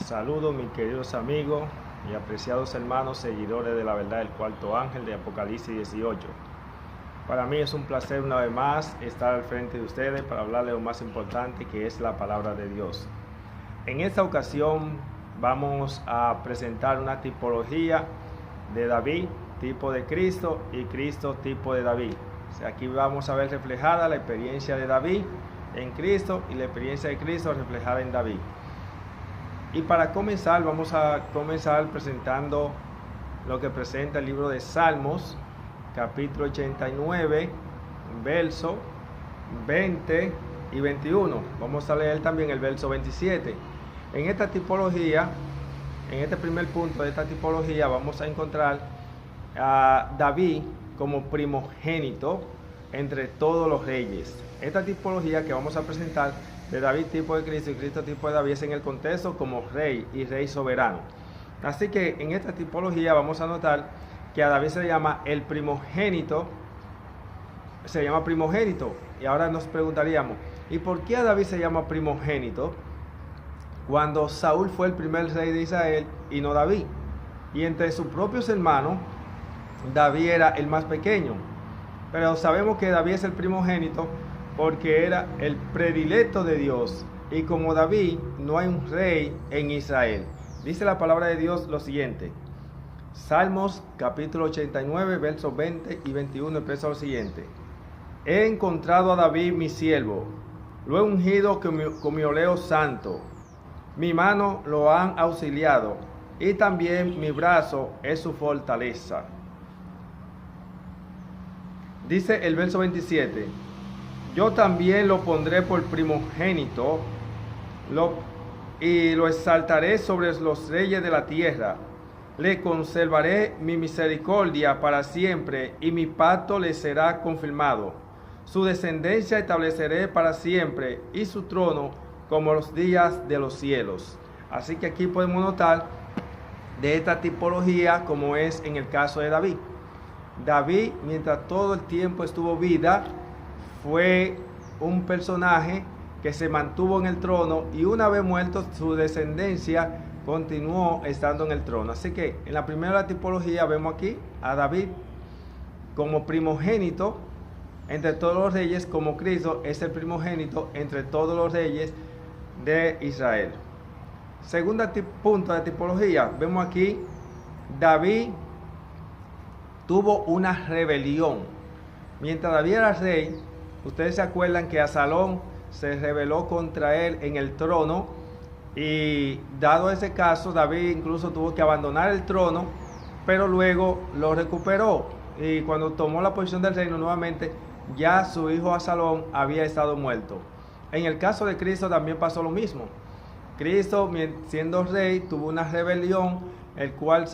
Saludos mis queridos amigos y apreciados hermanos seguidores de la verdad del cuarto ángel de Apocalipsis 18. Para mí es un placer una vez más estar al frente de ustedes para hablarles lo más importante, que es la palabra de Dios. En esta ocasión vamos a presentar una tipología de David, tipo de Cristo, y Cristo, tipo de David. O sea, aquí vamos a ver reflejada la experiencia de David en Cristo y la experiencia de Cristo reflejada en David. Y para comenzar, vamos a comenzar presentando lo que presenta el libro de Salmos, capítulo 89, verso 20 y 21. Vamos a leer también el verso 27. En esta tipología, en este primer punto de esta tipología, vamos a encontrar a David como primogénito entre todos los reyes. Esta tipología que vamos a presentar de David tipo de Cristo y Cristo tipo de David es en el contexto como rey y rey soberano. Así que en esta tipología vamos a notar que a David se le llama el primogénito, se llama primogénito. Y ahora nos preguntaríamos, ¿y por qué a David se llama primogénito cuando Saúl fue el primer rey de Israel y no David? Y entre sus propios hermanos, David era el más pequeño. Pero sabemos que David es el primogénito porque era el predilecto de Dios, y como David no hay un rey en Israel. Dice la palabra de Dios lo siguiente, Salmos capítulo 89 versos 20 y 21 expresa lo siguiente: he encontrado a David mi siervo, lo he ungido con mi oleo santo, mi mano lo han auxiliado, y también mi brazo es su fortaleza. Dice el verso 27, yo también lo pondré por primogénito y lo exaltaré sobre los reyes de la tierra. Le conservaré mi misericordia para siempre y mi pacto le será confirmado. Su descendencia estableceré para siempre y su trono como los días de los cielos. Así que aquí podemos notar de esta tipología como es en el caso de David. David, mientras todo el tiempo estuvo vida, fue un personaje que se mantuvo en el trono, y una vez muerto su descendencia continuó estando en el trono. Así que en la primera tipología vemos aquí a David como primogénito entre todos los reyes, como Cristo es el primogénito entre todos los reyes de Israel. Segunda punto de tipología, vemos aquí David tuvo una rebelión. Mientras David era rey, ustedes se acuerdan que Absalón se rebeló contra él en el trono, y dado ese caso, David incluso tuvo que abandonar el trono, pero luego lo recuperó, y cuando tomó la posición del reino nuevamente, ya su hijo Absalón había estado muerto. En el caso de Cristo también pasó lo mismo. Cristo, siendo rey, tuvo una rebelión, el cual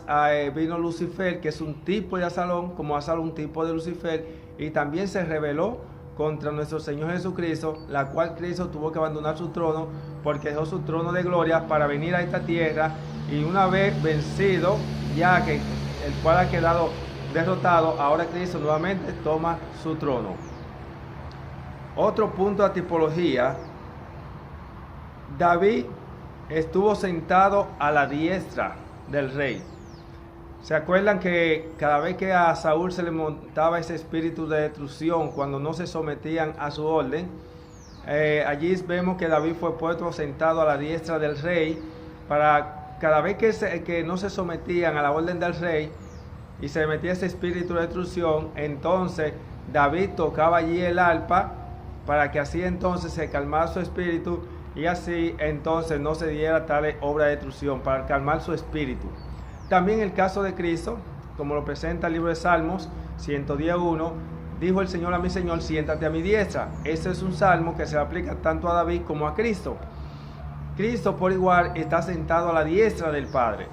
vino Lucifer, que es un tipo de Absalón, como Absalón un tipo de Lucifer, y también se rebeló contra nuestro Señor Jesucristo, la cual Cristo tuvo que abandonar su trono, porque dejó su trono de gloria para venir a esta tierra, y una vez vencido, ya que el cual ha quedado derrotado, ahora Cristo nuevamente toma su trono. Otro punto de tipología, David estuvo sentado a la diestra del rey. ¿Se acuerdan que cada vez que a Saúl se le montaba ese espíritu de destrucción cuando no se sometían a su orden? Allí vemos que David fue puesto sentado a la diestra del rey, para cada vez que no se sometían a la orden del rey y se metía ese espíritu de destrucción, entonces David tocaba allí el arpa para que así entonces se calmara su espíritu, y así entonces no se diera tal obra de destrucción, para calmar su espíritu. También el caso de Cristo, como lo presenta el libro de Salmos 110:1, dijo el Señor a mi Señor, siéntate a mi diestra. Este es un salmo que se aplica tanto a David como a Cristo. Cristo por igual está sentado a la diestra del Padre.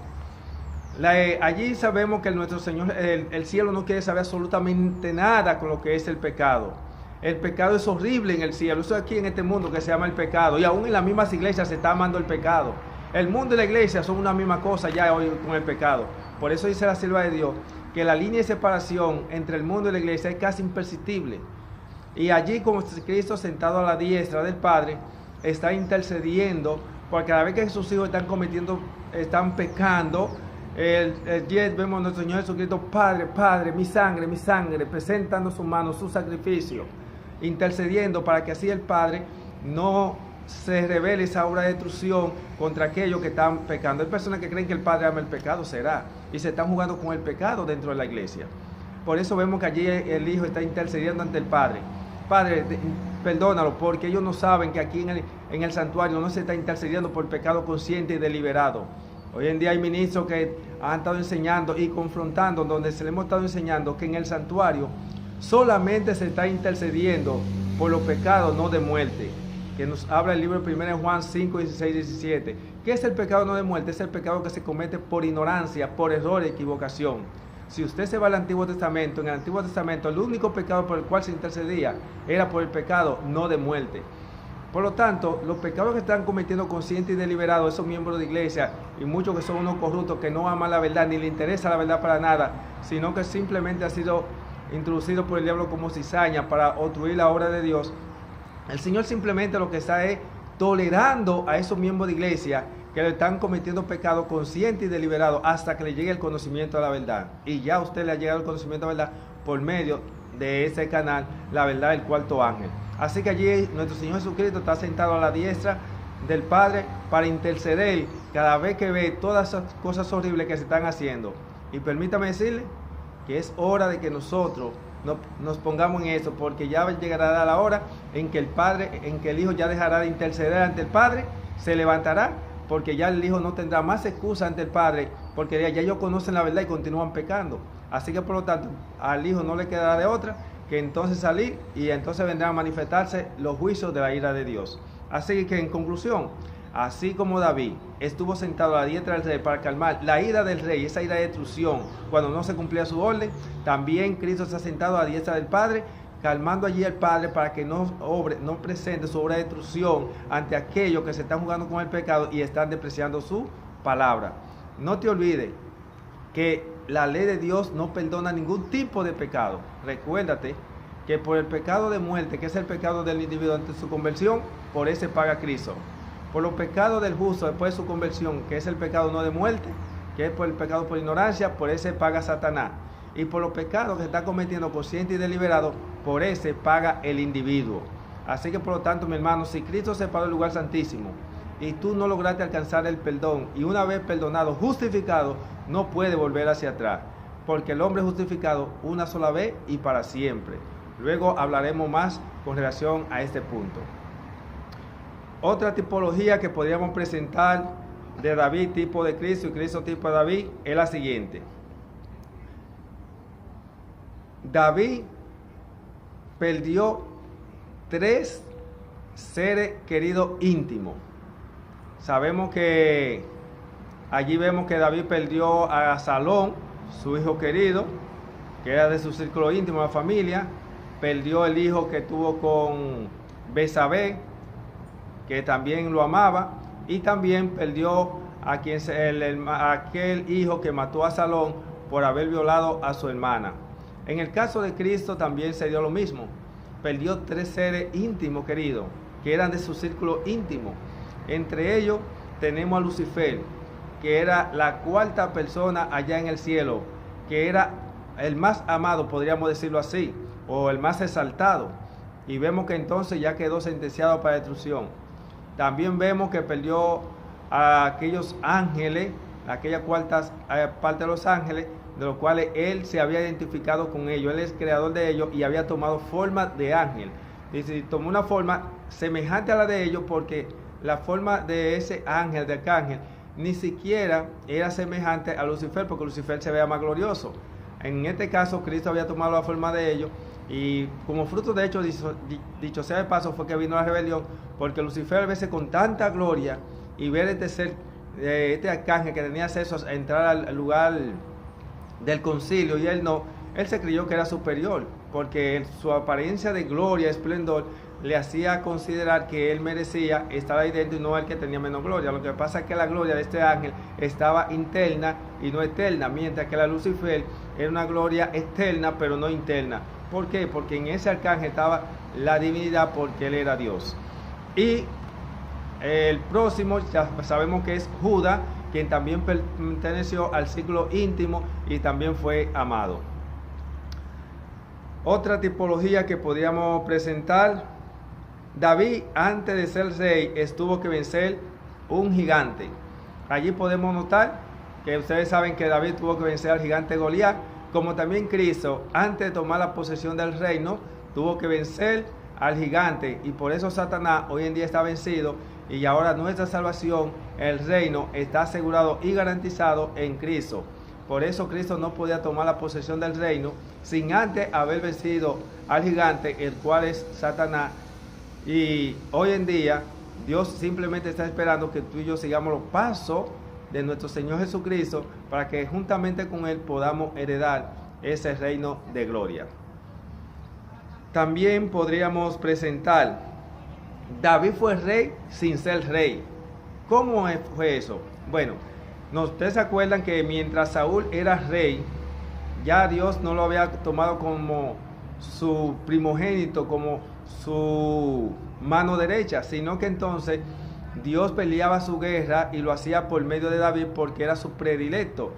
Allí sabemos que nuestro Señor, el cielo no quiere saber absolutamente nada con lo que es el pecado. El pecado es horrible en el cielo. Eso es aquí en este mundo que se llama el pecado, y aún en las mismas iglesias se está amando el pecado. El mundo y la iglesia son una misma cosa ya hoy con el pecado. Por eso dice la sierva de Dios que la línea de separación entre el mundo y la iglesia es casi imperceptible. Y allí, como Cristo sentado a la diestra del Padre, está intercediendo porque cada vez que sus hijos están pecando, el 10 vemos a nuestro Señor Jesucristo: Padre, Padre, mi sangre, presentando su mano, su sacrificio, intercediendo para que así el Padre no se revele esa obra de destrucción contra aquellos que están pecando. Hay personas que creen que el Padre ama el pecado, y se están jugando con el pecado dentro de la iglesia. Por eso vemos que allí el Hijo está intercediendo ante el Padre: Padre, perdónalo, porque ellos no saben que aquí en el santuario no se está intercediendo por pecado consciente y deliberado. Hoy en día hay ministros que han estado enseñando y confrontando, donde se les hemos estado enseñando que en el santuario solamente se está intercediendo por los pecados no de muerte, que nos habla el libro de 1 Juan 5, 16, 17. ¿Qué es el pecado no de muerte? Es el pecado que se comete por ignorancia, por error, equivocación. Si usted se va al Antiguo Testamento, en el Antiguo Testamento el único pecado por el cual se intercedía era por el pecado no de muerte. Por lo tanto, los pecados que están cometiendo consciente y deliberado esos miembros de iglesia, y muchos que son unos corruptos que no aman la verdad ni le interesa la verdad para nada, sino que simplemente ha sido introducido por el diablo como cizaña para obstruir la obra de Dios, el Señor simplemente lo que está es tolerando a esos miembros de iglesia que le están cometiendo pecado consciente y deliberado hasta que le llegue el conocimiento de la verdad. Y ya a usted le ha llegado el conocimiento de la verdad por medio de ese canal, La Verdad del Cuarto Ángel. Así que allí nuestro Señor Jesucristo está sentado a la diestra del Padre para interceder cada vez que ve todas esas cosas horribles que se están haciendo. Y permítame decirle que es hora de que nosotros nos pongamos en eso, porque ya llegará la hora en que el Hijo ya dejará de interceder ante el Padre, se levantará, porque ya el Hijo no tendrá más excusa ante el Padre, porque ya ellos conocen la verdad y continúan pecando. Así que por lo tanto al Hijo no le quedará de otra que entonces salir, y entonces vendrán a manifestarse los juicios de la ira de Dios. Así que en conclusión, así como David estuvo sentado a la diestra del rey para calmar la ira del rey, esa ira de destrucción cuando no se cumplía su orden, también Cristo se ha sentado a la diestra del Padre, calmando allí al Padre para que no presente su obra de destrucción ante aquellos que se están jugando con el pecado y están despreciando su palabra. No te olvides que la ley de Dios no perdona ningún tipo de pecado. Recuérdate que por el pecado de muerte, que es el pecado del individuo ante su conversión, por ese paga Cristo. Por los pecados del justo después de su conversión, que es el pecado no de muerte, que es por el pecado por ignorancia, por ese paga Satanás. Y por los pecados que está cometiendo consciente y deliberado, por ese paga el individuo. Así que por lo tanto, mi hermano, si Cristo se paró del lugar santísimo y tú no lograste alcanzar el perdón, y una vez perdonado, justificado, no puede volver hacia atrás, porque el hombre es justificado una sola vez y para siempre. Luego hablaremos más con relación a este punto. Otra tipología que podríamos presentar de David tipo de Cristo y Cristo tipo de David es la siguiente. David perdió 3 seres queridos íntimos. Sabemos que allí vemos que David perdió a Absalón, su hijo querido, que era de su círculo íntimo de la familia. Perdió el hijo que tuvo con Betsabé, que también lo amaba, y también perdió a aquel hijo que mató a Absalón por haber violado a su hermana. En el caso de Cristo también se dio lo mismo. Perdió 3 seres íntimos queridos, que eran de su círculo íntimo. Entre ellos tenemos a Lucifer, que era la 4ª persona allá en el cielo, que era el más amado, podríamos decirlo así, o el más exaltado. Y vemos que entonces ya quedó sentenciado para destrucción. También vemos que perdió a aquellos ángeles, aquella 4ª parte de los ángeles, de los cuales él se había identificado con ellos. Él es creador de ellos y había tomado forma de ángel. Dice, tomó una forma semejante a la de ellos, porque la forma de ese ángel, de arcángel, ni siquiera era semejante a Lucifer, porque Lucifer se veía más glorioso. En este caso, Cristo había tomado la forma de ellos, y como fruto de hecho, dicho sea de paso, fue que vino la rebelión, porque Lucifer, a veces con tanta gloria, y ver este arcángel que tenía acceso a entrar al lugar del concilio, y él no, él se creyó que era superior, porque su apariencia de gloria, esplendor, le hacía considerar que él merecía estar ahí dentro y no el que tenía menos gloria. Lo que pasa es que la gloria de este ángel estaba interna y no externa, mientras que la Lucifer era una gloria externa pero no interna. ¿Por qué? Porque en ese arcángel estaba la divinidad, porque él era Dios. Y El próximo ya sabemos que es Judas, quien también perteneció al círculo íntimo y también fue amado. Otra tipología que podríamos presentar: David, antes de ser rey, tuvo que vencer un gigante. Allí podemos notar que ustedes saben que David tuvo que vencer al gigante Goliat, como también Cristo, antes de tomar la posesión del reino, tuvo que vencer al gigante, y por eso Satanás hoy en día está vencido, y ahora nuestra salvación, el reino, está asegurado y garantizado en Cristo. Por eso Cristo no podía tomar la posesión del reino sin antes haber vencido al gigante, el cual es Satanás. Y hoy en día Dios simplemente está esperando que tú y yo sigamos los pasos de nuestro Señor Jesucristo, para que juntamente con Él podamos heredar ese reino de gloria. También podríamos presentar: David fue rey sin ser rey. ¿Cómo fue eso? Bueno, ustedes se acuerdan que mientras Saúl era rey, ya Dios no lo había tomado como su primogénito, como su mano derecha, sino que entonces Dios peleaba su guerra y lo hacía por medio de David, porque era su predilecto.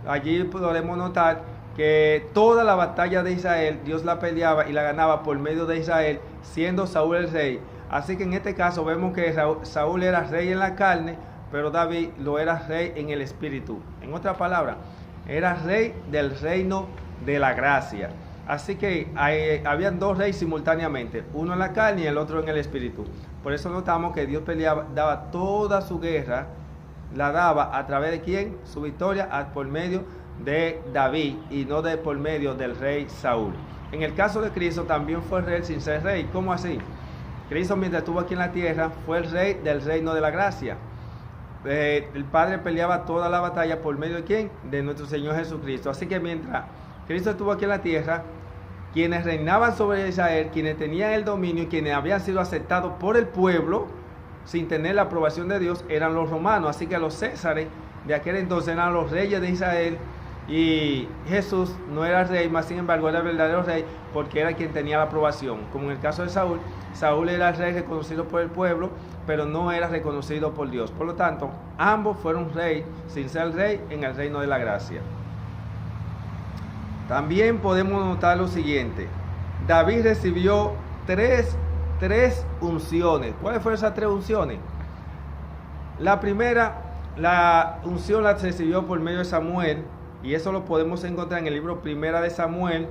Allí podemos notar que toda la batalla de Israel Dios la peleaba y la ganaba por medio de Israel, siendo Saúl el rey. Así que en este caso vemos que Saúl era rey en la carne, pero David lo era rey en el espíritu. En otras palabras, era rey del reino de la gracia. Así que habían dos reyes simultáneamente, uno en la carne y el otro en el espíritu. Por eso notamos que Dios peleaba, daba toda su guerra, la daba a través de ¿quién? Su victoria por medio de David, y no por medio del rey Saúl. En el caso de Cristo también fue rey sin ser rey. ¿Cómo así? Cristo, mientras estuvo aquí en la tierra, fue el rey del reino de la gracia. El Padre peleaba toda la batalla por medio de ¿quién? De nuestro Señor Jesucristo. Así que mientras Cristo estuvo aquí en la tierra, quienes reinaban sobre Israel, quienes tenían el dominio y quienes habían sido aceptados por el pueblo sin tener la aprobación de Dios, eran los romanos. Así que los césares de aquel entonces eran los reyes de Israel, y Jesús no era rey, mas sin embargo era el verdadero rey, porque era quien tenía la aprobación. Como en el caso de Saúl, Saúl era el rey reconocido por el pueblo, pero no era reconocido por Dios. Por lo tanto, ambos fueron rey sin ser rey en el reino de la gracia. También podemos notar lo siguiente: David recibió tres unciones. ¿Cuáles fueron esas tres unciones? La primera, la unción la recibió por medio de Samuel, y eso lo podemos encontrar en el libro Primera de Samuel,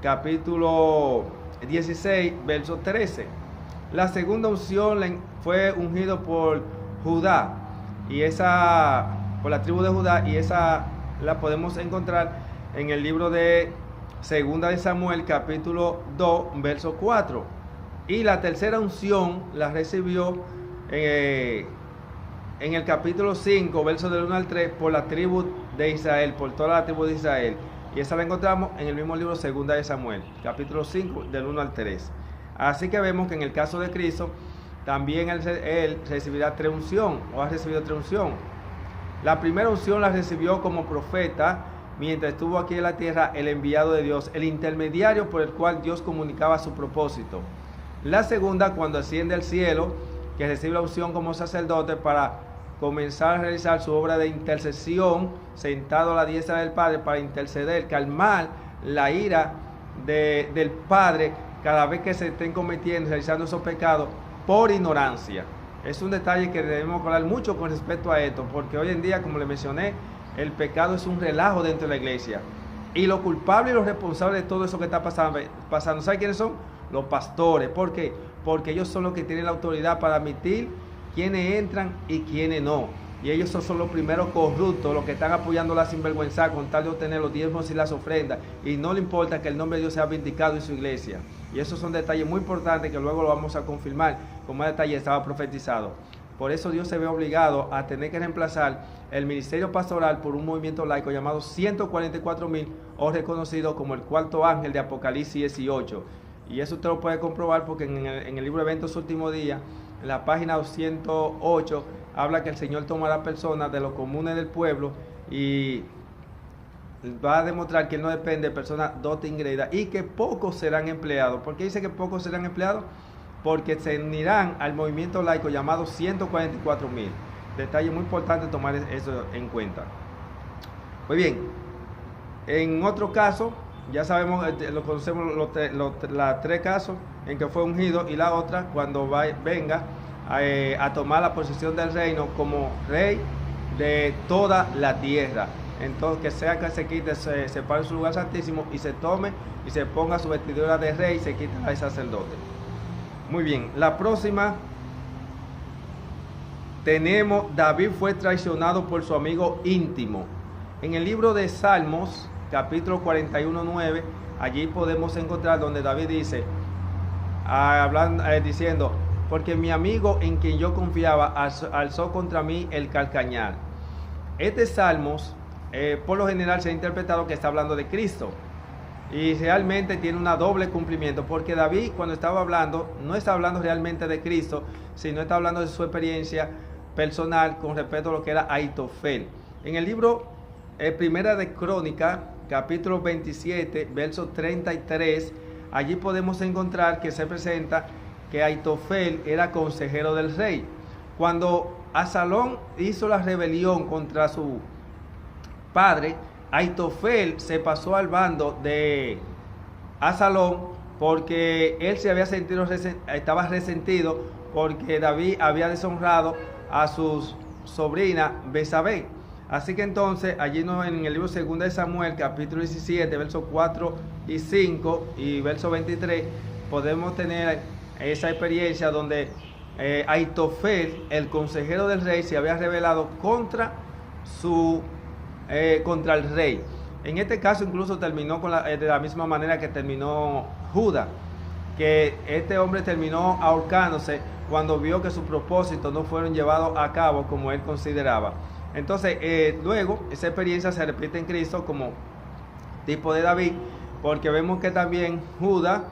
capítulo 16, verso 13. La segunda unción fue ungido por Judá, y por la tribu de Judá, y esa la podemos encontrar en el libro de Segunda de Samuel, capítulo 2, verso 4. Y la tercera unción la recibió en el capítulo 5, verso del 1 al 3, por la tribu de Israel, por toda la tribu de Israel. Y esa la encontramos en el mismo libro Segunda de Samuel, capítulo 5, del 1 al 3. Así que vemos que en el caso de Cristo, también él recibirá tres unción, o ha recibido tres unción. La primera unción la recibió como profeta, mientras estuvo aquí en la tierra, el enviado de Dios, el intermediario por el cual Dios comunicaba su propósito. La segunda, cuando asciende al cielo, que recibe la unción como sacerdote para comenzar a realizar su obra de intercesión, sentado a la diestra del Padre para interceder, calmar la ira del Padre cada vez que se estén cometiendo, realizando esos pecados por ignorancia. Es un detalle que debemos hablar mucho con respecto a esto, porque hoy en día, como les mencioné, el pecado es un relajo dentro de la iglesia. Y los culpables y los responsables de todo eso que está pasando, ¿saben quiénes son? Los pastores. ¿Por qué? Porque ellos son los que tienen la autoridad para admitir quiénes entran y quiénes no. Y ellos son los primeros corruptos, los que están apoyando la sinvergüenza con tal de obtener los diezmos y las ofrendas. Y no le importa que el nombre de Dios sea vindicado en su iglesia. Y esos son detalles muy importantes que luego lo vamos a confirmar con más detalle. Estaba profetizado. Por eso Dios se ve obligado a tener que reemplazar el ministerio pastoral por un movimiento laico llamado 144,000, o reconocido como el cuarto ángel de Apocalipsis 18. Y eso usted lo puede comprobar porque en el libro Eventos Últimos Días, en la página 208, habla que el Señor tomará personas de los comunes del pueblo y va a demostrar que Él no depende de personas dotes ingreídas y que pocos serán empleados. ¿Por qué dice que pocos serán empleados? porque se unirán al movimiento laico llamado 144,000. Detalle muy importante tomar eso en cuenta. Muy bien, en otro caso, ya sabemos, lo conocemos los 3 casos en que fue ungido, y la otra cuando venga a tomar la posesión del reino como rey de toda la tierra. Entonces que sea que se quite, se separe su lugar santísimo y se tome y se ponga su vestidura de rey y se quite al sacerdote. Muy bien, la próxima tenemos: David fue traicionado por su amigo íntimo. En el libro de Salmos, capítulo 41:9, allí podemos encontrar donde David dice, diciendo: porque mi amigo en quien yo confiaba alzó contra mí el calcañar. Este Salmos, por lo general se ha interpretado que está hablando de Cristo, y realmente tiene un doble cumplimiento, porque David, cuando estaba hablando, no está hablando realmente de Cristo, sino está hablando de su experiencia personal con respecto a lo que era Ahitofel. En el libro Primera de Crónica, capítulo 27, verso 33, allí podemos encontrar que se presenta que Ahitofel era consejero del rey. Cuando Absalón hizo la rebelión contra su padre, Ahitofel se pasó al bando de Absalón, porque él se había sentido, estaba resentido porque David había deshonrado a su sobrina Betsabé. Así que entonces, allí en el libro 2 de Samuel, capítulo 17, versos 4 y 5 y verso 23, podemos tener esa experiencia donde Ahitofel, el consejero del rey, se había rebelado contra el rey. En este caso incluso terminó de la misma manera que terminó Judá, que este hombre terminó ahorcándose cuando vio que sus propósitos no fueron llevados a cabo como él consideraba. Entonces, luego, esa experiencia se repite en Cristo como tipo de David, porque vemos que también Judá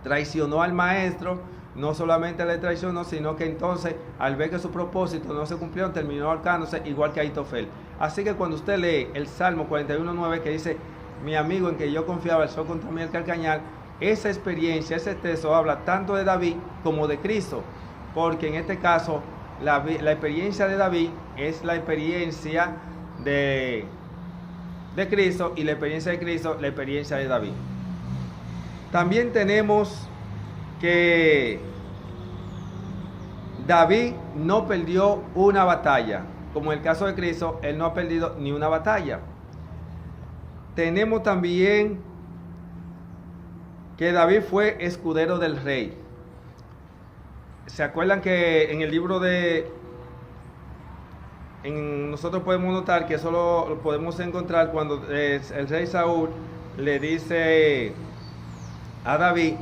traicionó al maestro. No solamente le traicionó, sino que entonces, al ver que su propósito no se cumplió, terminó ahorcándose, igual que Ahitofel. Así que cuando usted lee el Salmo 41:9, que dice: mi amigo en que yo confiaba alzó contra mí el calcañar, esa experiencia, ese texto habla tanto de David como de Cristo, porque en este caso la experiencia de David es la experiencia de Cristo, y la experiencia de Cristo la experiencia de David. También tenemos que David no perdió una batalla, como en el caso de Cristo, él no ha perdido ni una batalla. Tenemos también que David fue escudero del rey. ¿Se acuerdan que en el libro nosotros podemos notar que eso lo podemos encontrar cuando el rey Saúl le dice a David: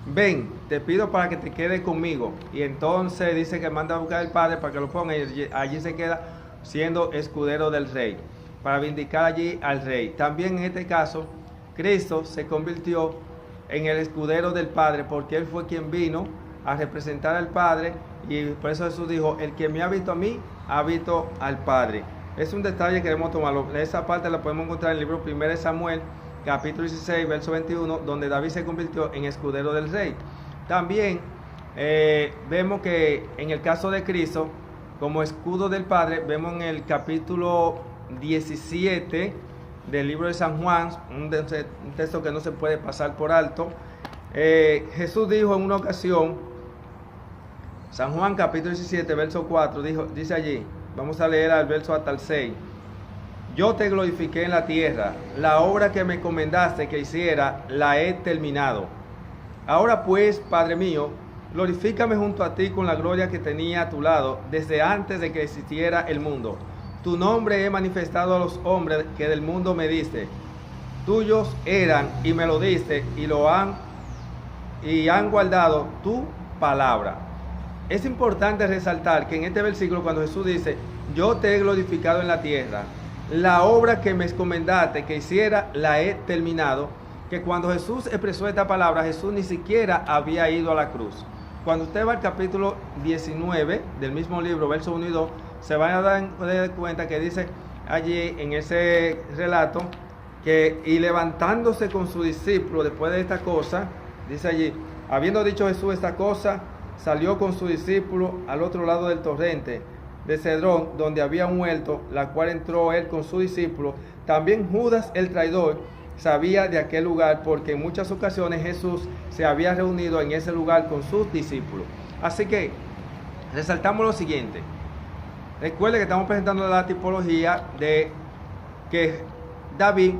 ven, te pido para que te quedes conmigo? Y entonces dice que manda a buscar al padre para que lo ponga, y allí se queda siendo escudero del rey, para vindicar allí al rey. También en este caso, Cristo se convirtió en el escudero del Padre, porque Él fue quien vino a representar al Padre, y por eso Jesús dijo: el que me ha visto a mí, ha visto al Padre. Es un detalle que debemos tomarlo. Esa parte la podemos encontrar en el libro 1 de Samuel, capítulo 16, verso 21, donde David se convirtió en escudero del rey. También vemos que en el caso de Cristo, como escudo del Padre, vemos en el capítulo 17 del libro de San Juan, un texto que no se puede pasar por alto. Jesús dijo en una ocasión, San Juan capítulo 17, verso 4, dice allí, vamos a leer al verso hasta el 6: yo te glorifiqué en la tierra, la obra que me encomendaste que hiciera, la he terminado. Ahora pues, Padre mío, glorifícame junto a ti con la gloria que tenía a tu lado desde antes de que existiera el mundo. Tu nombre he manifestado a los hombres que del mundo me diste. Tuyos eran y me lo diste, y han guardado tu palabra. Es importante resaltar que en este versículo, cuando Jesús dice: yo te he glorificado en la tierra, la obra que me encomendaste que hiciera, la he terminado, que cuando Jesús expresó esta palabra, Jesús ni siquiera había ido a la cruz. Cuando usted va al capítulo 19 del mismo libro, versos 1 y 2, se van a dar cuenta que dice allí en ese relato que, y levantándose con su discípulo después de esta cosa, dice allí, Habiendo dicho Jesús esta cosa, salió con su discípulo al otro lado del torrente de Cedrón, donde había un huerto, la cual entró él con su discípulo. También Judas el traidor sabía de aquel lugar, porque en muchas ocasiones Jesús se había reunido en ese lugar con sus discípulos. Así que resaltamos lo siguiente. Recuerde que estamos presentando la tipología de que David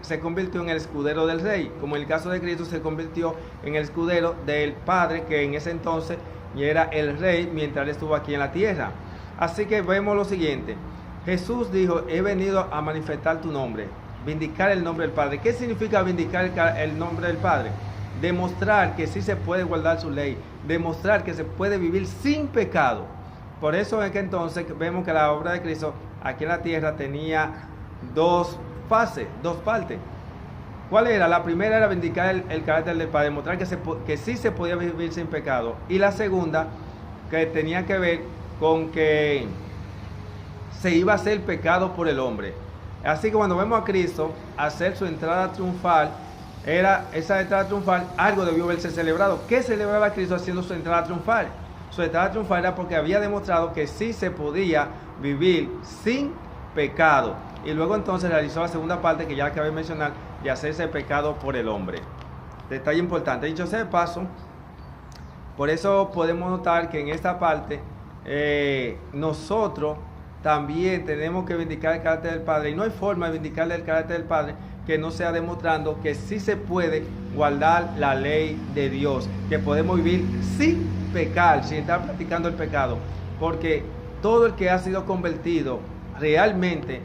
se convirtió en el escudero del rey, como en el caso de Cristo se convirtió en el escudero del Padre, que en ese entonces era el rey mientras él estuvo aquí en la tierra. Así que vemos lo siguiente. Jesús dijo: he venido a manifestar tu nombre, vindicar el nombre del Padre. ¿Qué significa vindicar el nombre del Padre? Demostrar que sí se puede guardar su ley, demostrar que se puede vivir sin pecado. Por eso es que entonces vemos que la obra de Cristo aquí en la tierra tenía dos fases, dos partes. ¿Cuál era? La primera era vindicar el carácter del Padre, demostrar que sí se podía vivir sin pecado. Y la segunda, que tenía que ver con que se iba a hacer pecado por el hombre. Así que cuando vemos a Cristo hacer su entrada triunfal, era esa entrada triunfal, algo debió haberse celebrado. ¿Qué celebraba Cristo haciendo su entrada triunfal? Su entrada triunfal era porque había demostrado que sí se podía vivir sin pecado. Y luego entonces realizó la segunda parte que ya acabé de mencionar, de hacerse pecado por el hombre. Detalle importante. Dicho sea de paso, por eso podemos notar que en esta parte nosotros también tenemos que vindicar el carácter del Padre. Y no hay forma de vindicarle el carácter del Padre que no sea demostrando que sí se puede guardar la ley de Dios, que podemos vivir sin pecar, sin estar practicando el pecado. Porque todo el que ha sido convertido realmente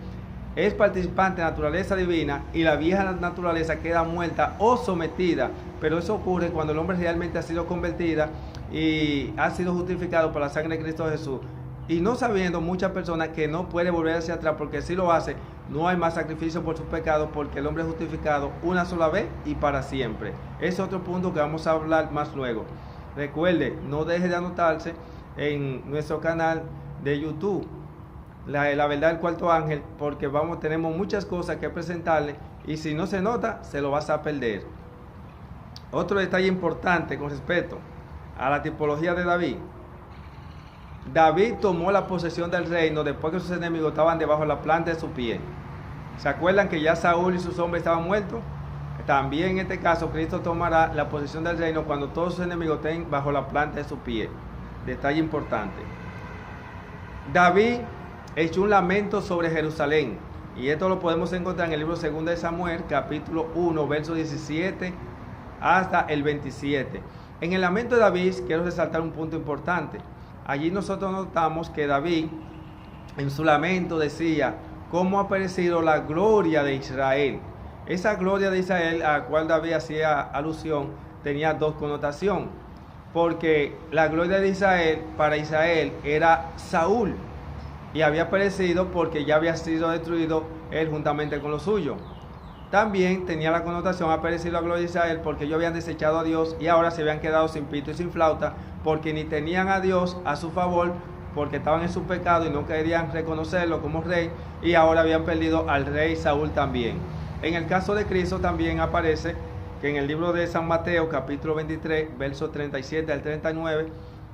es participante de la naturaleza divina, y la vieja naturaleza queda muerta o sometida. Pero eso ocurre cuando el hombre realmente ha sido convertida y ha sido justificado por la sangre de Cristo Jesús. Y no sabiendo muchas personas que no puede volver hacia atrás, porque si lo hace, no hay más sacrificio por sus pecados, porque el hombre es justificado una sola vez y para siempre. Es otro punto que vamos a hablar más luego. Recuerde, no deje de anotarse en nuestro canal de YouTube, la verdad del cuarto ángel, porque tenemos muchas cosas que presentarle, y si no se nota, se lo vas a perder. Otro detalle importante con respecto a la tipología de David. David tomó la posesión del reino después que sus enemigos estaban debajo de la planta de su pie. ¿Se acuerdan que ya Saúl y sus hombres estaban muertos? También en este caso Cristo tomará la posesión del reino cuando todos sus enemigos estén bajo la planta de su pie. Detalle importante. David echó un lamento sobre Jerusalén, y esto lo podemos encontrar en el libro 2 de Samuel, capítulo 1, verso 17 hasta el 27. En el lamento de David quiero resaltar un punto importante. Allí nosotros notamos que David en su lamento decía cómo ha perecido la gloria de Israel. Esa gloria de Israel a la cual David hacía alusión tenía dos connotaciones, porque la gloria de Israel para Israel era Saúl, y había perecido porque ya había sido destruido él juntamente con los suyos. También tenía la connotación: ha perecido la gloria de Israel porque ellos habían desechado a Dios y ahora se habían quedado sin pito y sin flauta, porque ni tenían a Dios a su favor, porque estaban en su pecado y no querían reconocerlo como rey, y ahora habían perdido al rey Saúl también. En el caso de Cristo también aparece que en el libro de San Mateo, capítulo 23, versos 37 al 39,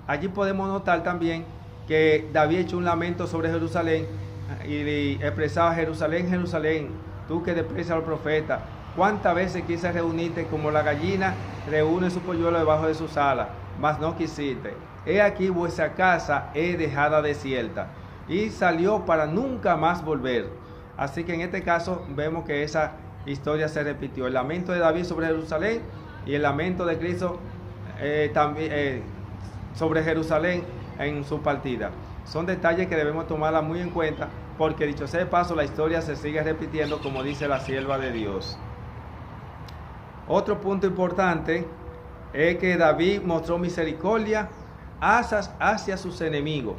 allí podemos notar también que David echó un lamento sobre Jerusalén y expresaba: Jerusalén, Jerusalén, tú que desprecias a los profetas, cuántas veces quise reunirte como la gallina reúne su polluelo debajo de sus alas, mas no quisiste. He aquí vuestra casa he dejada desierta. Y salió para nunca más volver. Así que en este caso vemos que esa historia se repitió. El lamento de David sobre Jerusalén y el lamento de Cristo también sobre Jerusalén en su partida. Son detalles que debemos tomarla muy en cuenta, porque dicho sea de paso, la historia se sigue repitiendo, como dice la sierva de Dios. Otro punto importante es que David mostró misericordia hacia sus enemigos.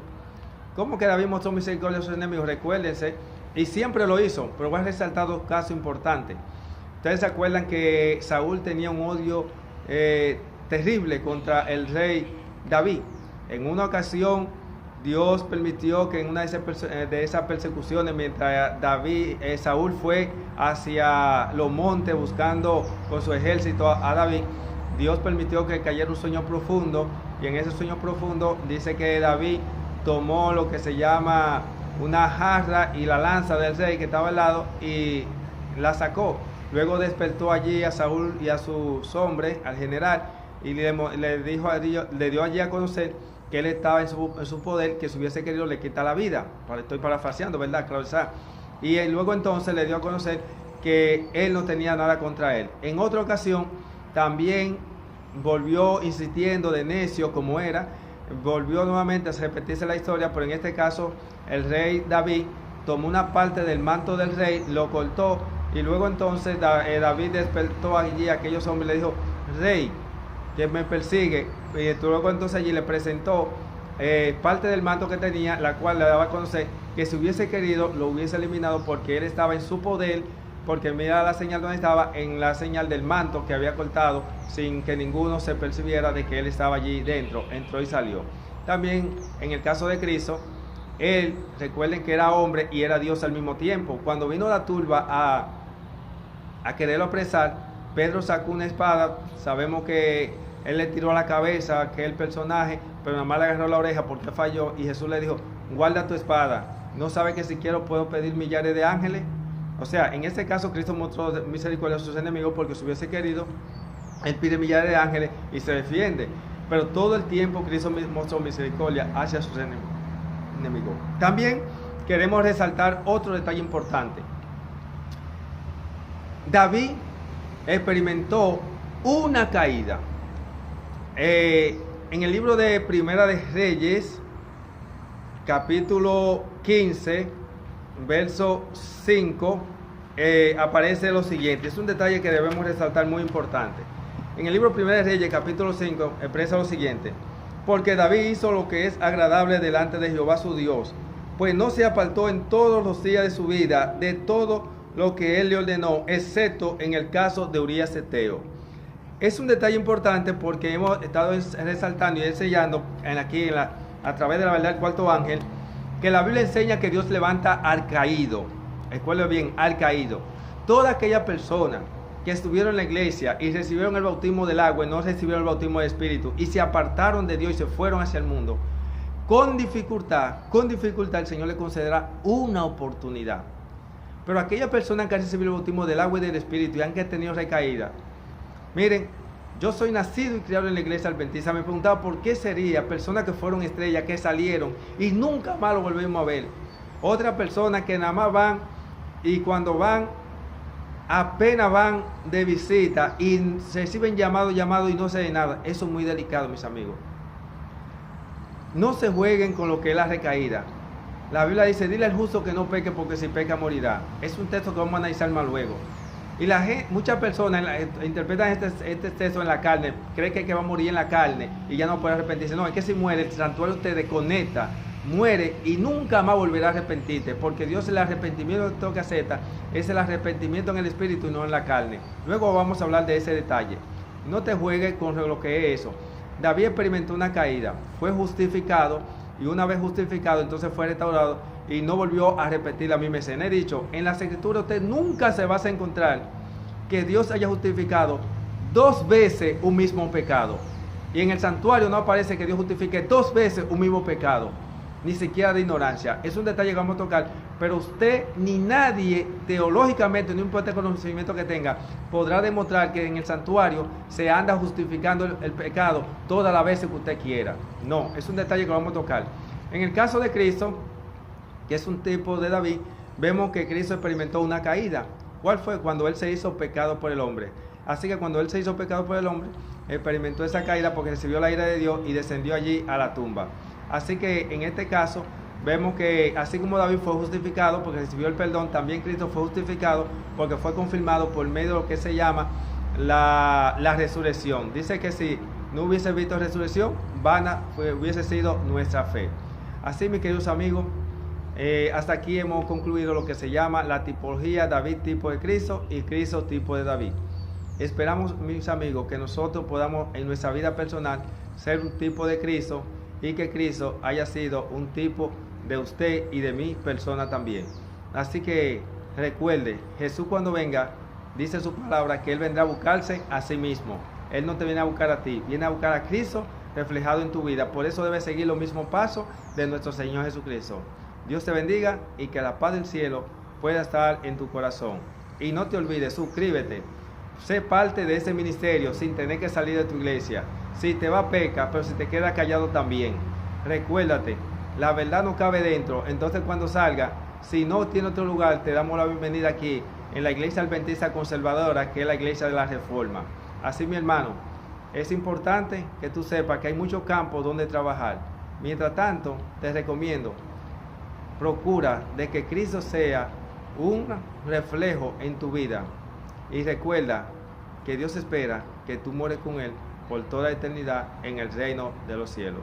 ¿Cómo que David mostró misericordia a sus enemigos? Recuérdense, y siempre lo hizo, pero voy a resaltar dos casos importantes. Ustedes se acuerdan que Saúl tenía un odio terrible contra el rey David. En una ocasión Dios permitió que en una de esas persecuciones, mientras Saúl fue hacia los montes buscando con su ejército a David, Dios permitió que cayera un sueño profundo, y en ese sueño profundo dice que David tomó lo que se llama una jarra y la lanza del rey que estaba al lado y la sacó. Luego despertó allí a Saúl y a sus hombres, al general, y le dio allí a conocer que él estaba en su poder, que si hubiese querido le quita la vida. Estoy parafraseando, ¿verdad? Claro está. Y luego entonces le dio a conocer que él no tenía nada contra él. En otra ocasión también volvió insistiendo de necio como era, volvió nuevamente a repetirse la historia, pero en este caso el rey David tomó una parte del manto del rey, lo cortó, y luego entonces David despertó allí a aquellos hombres y le dijo: rey, que me persigue. Y luego entonces allí le presentó parte del manto que tenía, la cual le daba a conocer que si hubiese querido lo hubiese eliminado, porque él estaba en su poder, porque mira la señal donde estaba, en la señal del manto que había cortado, sin que ninguno se percibiera de que él estaba allí dentro, entró y salió. También en el caso de Cristo, él, recuerden que era hombre y era Dios al mismo tiempo. Cuando vino la turba a quererlo apresar, Pedro sacó una espada. Sabemos que él le tiró a la cabeza a aquel personaje, pero nada más le agarró la oreja porque falló, y Jesús le dijo: guarda tu espada, ¿no sabe que si quiero puedo pedir millares de ángeles? O sea, en este caso Cristo mostró misericordia a sus enemigos, porque si hubiese querido, él pide millares de ángeles y se defiende. Pero todo el tiempo Cristo mostró misericordia hacia sus enemigos. También queremos resaltar otro detalle importante. David experimentó una caída. En el libro de Primera de Reyes, capítulo 15, verso 5, aparece lo siguiente. Es un detalle que debemos resaltar, muy importante. En el libro Primera de Reyes, capítulo 5, expresa lo siguiente: porque David hizo lo que es agradable delante de Jehová su Dios, pues no se apartó en todos los días de su vida de todo lo que él le ordenó, excepto en el caso de Urías Eteo. Es un detalle importante porque hemos estado resaltando y enseñando a través de la verdad del cuarto ángel, que la Biblia enseña que Dios levanta al caído. Recuerden bien, al caído. Toda aquella persona que estuvieron en la iglesia y recibieron el bautismo del agua y no recibieron el bautismo del Espíritu, y se apartaron de Dios y se fueron hacia el mundo, con dificultad el Señor le concederá una oportunidad. Pero aquellas personas que han recibido el bautismo del agua y del Espíritu y han tenido recaída, miren, yo soy nacido y criado en la iglesia adventista. Me preguntaba por qué sería personas que fueron estrellas, que salieron y nunca más lo volvemos a ver. Otras personas que nada más van, y cuando van, apenas van de visita y reciben llamado y no se ve nada. Eso es muy delicado, mis amigos. No se jueguen con lo que es la recaída. La Biblia dice: dile al justo que no peque, porque si peca morirá. Es un texto que vamos a analizar más luego. Y muchas personas interpretan este texto en la carne, creen que va a morir en la carne y ya no puede arrepentirse. No, es que si muere, el santuario te desconecta, muere y nunca más volverá a arrepentirte, porque Dios, el arrepentimiento que acepta es el arrepentimiento en el espíritu y no en la carne. Luego vamos a hablar de ese detalle. No te juegues con lo que es eso. David experimentó una caída, fue justificado, y una vez justificado entonces fue restaurado y no volvió a repetir la misma escena. He dicho, en las escrituras usted nunca se va a encontrar que Dios haya justificado 2 veces un mismo pecado, y en el santuario no aparece que Dios justifique 2 veces un mismo pecado, ni siquiera de ignorancia. Es un detalle que vamos a tocar, pero usted ni nadie teológicamente, no importa el conocimiento que tenga, podrá demostrar que en el santuario se anda justificando el pecado todas las veces que usted quiera. No, es un detalle que vamos a tocar. En el caso de Cristo, que es un tipo de David, vemos que Cristo experimentó una caída. ¿Cuál fue? Cuando él se hizo pecado por el hombre. Así que cuando él se hizo pecado por el hombre, experimentó esa caída porque recibió la ira de Dios y descendió allí a la tumba. Así que en este caso vemos que así como David fue justificado porque recibió el perdón, también Cristo fue justificado porque fue confirmado por medio de lo que se llama la resurrección. Dice que si no hubiese visto resurrección, vana hubiese sido nuestra fe. Así, mis queridos amigos, hasta aquí hemos concluido lo que se llama la tipología David tipo de Cristo y Cristo tipo de David. Esperamos, mis amigos, que nosotros podamos en nuestra vida personal ser un tipo de Cristo, y que Cristo haya sido un tipo de usted y de mi persona también. Así que recuerde, Jesús cuando venga, dice su palabra que Él vendrá a buscarse a sí mismo. Él no te viene a buscar a ti, viene a buscar a Cristo reflejado en tu vida. Por eso debes seguir los mismos pasos de nuestro Señor Jesucristo. Dios te bendiga y que la paz del cielo pueda estar en tu corazón. Y no te olvides, suscríbete. Sé parte de ese ministerio sin tener que salir de tu iglesia. Si te va peca, pero si te queda callado también. Recuérdate, la verdad no cabe dentro. Entonces cuando salga, si no tiene otro lugar, te damos la bienvenida aquí en la Iglesia Adventista Conservadora, que es la Iglesia de la Reforma. Así, mi hermano, es importante que tú sepas que hay muchos campos donde trabajar. Mientras tanto, te recomiendo, procura de que Cristo sea un reflejo en tu vida. Y recuerda que Dios espera que tú mueres con Él por toda la eternidad en el reino de los cielos.